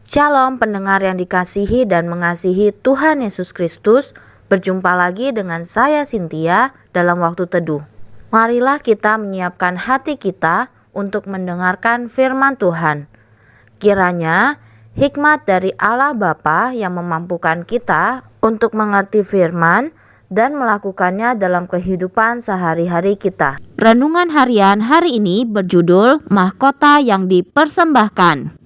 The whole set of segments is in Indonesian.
Shalom pendengar yang dikasihi dan mengasihi Tuhan Yesus Kristus. Berjumpa lagi dengan saya Cynthia dalam waktu teduh. Marilah kita menyiapkan hati kita untuk mendengarkan firman Tuhan. Kiranya hikmat dari Allah Bapa yang memampukan kita untuk mengerti firman dan melakukannya dalam kehidupan sehari-hari kita. Renungan harian hari ini berjudul Mahkota yang Dipersembahkan.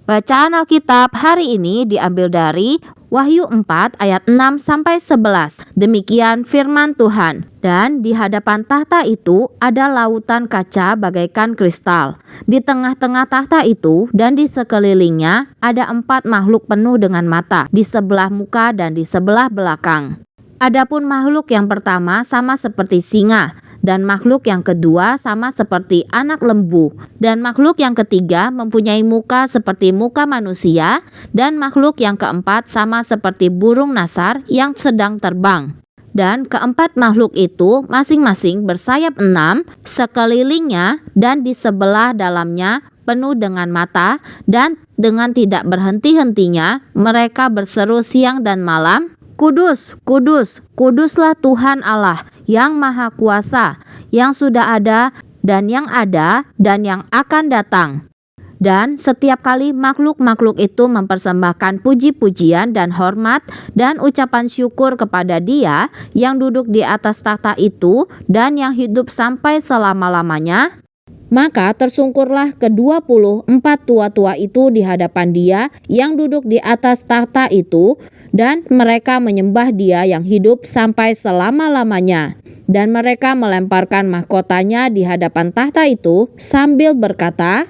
Bacaan Alkitab hari ini diambil dari Wahyu 4 ayat 6-11. Demikian firman Tuhan. Dan di hadapan tahta itu ada lautan kaca bagaikan kristal. Di tengah-tengah tahta itu dan di sekelilingnya ada 4 makhluk penuh dengan mata, di sebelah muka dan di sebelah belakang. Adapun makhluk yang pertama sama seperti singa, dan makhluk yang kedua sama seperti anak lembu, dan makhluk yang ketiga mempunyai muka seperti muka manusia, dan makhluk yang keempat sama seperti burung nasar yang sedang terbang. Dan keempat makhluk itu masing-masing bersayap 6 sekelilingnya dan di sebelah dalamnya penuh dengan mata, dan dengan tidak berhenti-hentinya mereka berseru siang dan malam, Kudus, kudus, kuduslah Tuhan Allah yang Maha Kuasa, yang sudah ada dan yang akan datang. Dan setiap kali makhluk-makhluk itu mempersembahkan puji-pujian dan hormat dan ucapan syukur kepada Dia yang duduk di atas takhta itu dan yang hidup sampai selama-lamanya, maka tersungkurlah ke-24 tua-tua itu di hadapan Dia yang duduk di atas takhta itu, dan mereka menyembah Dia yang hidup sampai selama-lamanya. Dan mereka melemparkan mahkotanya di hadapan takhta itu sambil berkata,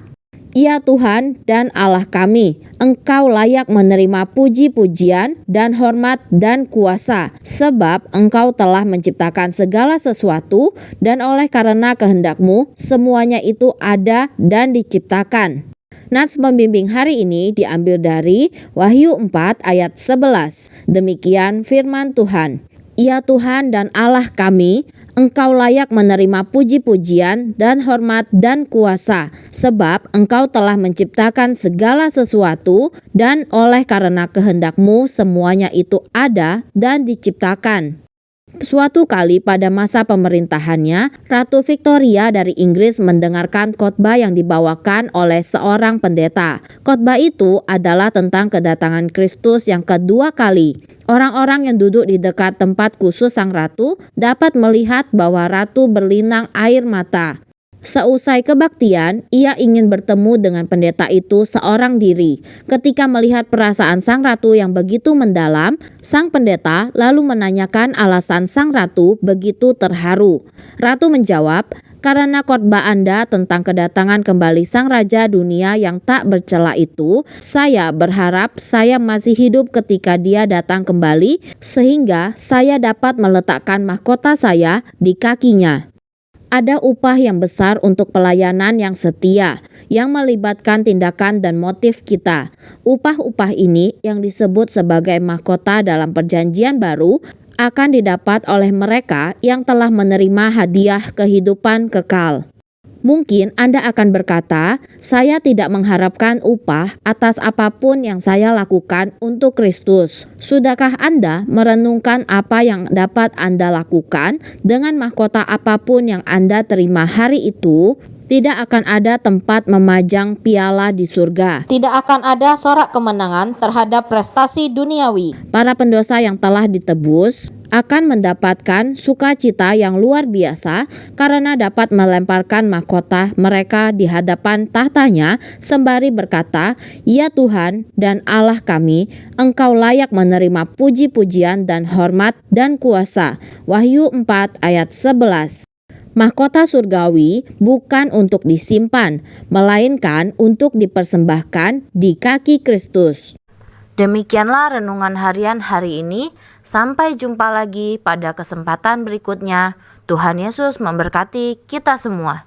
Ya Tuhan dan Allah kami, Engkau layak menerima puji-pujian dan hormat dan kuasa, sebab Engkau telah menciptakan segala sesuatu, dan oleh karena kehendak-Mu semuanya itu ada dan diciptakan. Nats pembimbing hari ini diambil dari Wahyu 4 ayat 11. Demikian firman Tuhan. Ya Tuhan dan Allah kami, Engkau layak menerima puji-pujian dan hormat dan kuasa, sebab Engkau telah menciptakan segala sesuatu, dan oleh karena kehendak-Mu semuanya itu ada dan diciptakan. Suatu kali pada masa pemerintahannya, Ratu Victoria dari Inggris mendengarkan khotbah yang dibawakan oleh seorang pendeta. Khotbah itu adalah tentang kedatangan Kristus yang kedua kali. Orang-orang yang duduk di dekat tempat khusus sang ratu dapat melihat bahwa ratu berlinang air mata. Seusai kebaktian, ia ingin bertemu dengan pendeta itu seorang diri. Ketika melihat perasaan sang ratu yang begitu mendalam, sang pendeta lalu menanyakan alasan sang ratu begitu terharu. Ratu menjawab, karena khotbah Anda tentang kedatangan kembali sang raja dunia yang tak bercela itu, saya berharap saya masih hidup ketika dia datang kembali, sehingga saya dapat meletakkan mahkota saya di kakinya. Ada upah yang besar untuk pelayanan yang setia, yang melibatkan tindakan dan motif kita. Upah-upah ini yang disebut sebagai mahkota dalam perjanjian baru akan didapat oleh mereka yang telah menerima hadiah kehidupan kekal. Mungkin Anda akan berkata, saya tidak mengharapkan upah atas apapun yang saya lakukan untuk Kristus. Sudahkah Anda merenungkan apa yang dapat Anda lakukan dengan mahkota apapun yang Anda terima hari itu? Tidak akan ada tempat memajang piala di surga. Tidak akan ada sorak kemenangan terhadap prestasi duniawi. Para pendosa yang telah ditebus akan mendapatkan sukacita yang luar biasa karena dapat melemparkan mahkota mereka di hadapan tahtanya sembari berkata, Ya Tuhan dan Allah kami, Engkau layak menerima puji-pujian dan hormat dan kuasa. Wahyu 4 ayat 11. Mahkota surgawi bukan untuk disimpan, melainkan untuk dipersembahkan di kaki Kristus. Demikianlah renungan harian hari ini. Sampai jumpa lagi pada kesempatan berikutnya. Tuhan Yesus memberkati kita semua.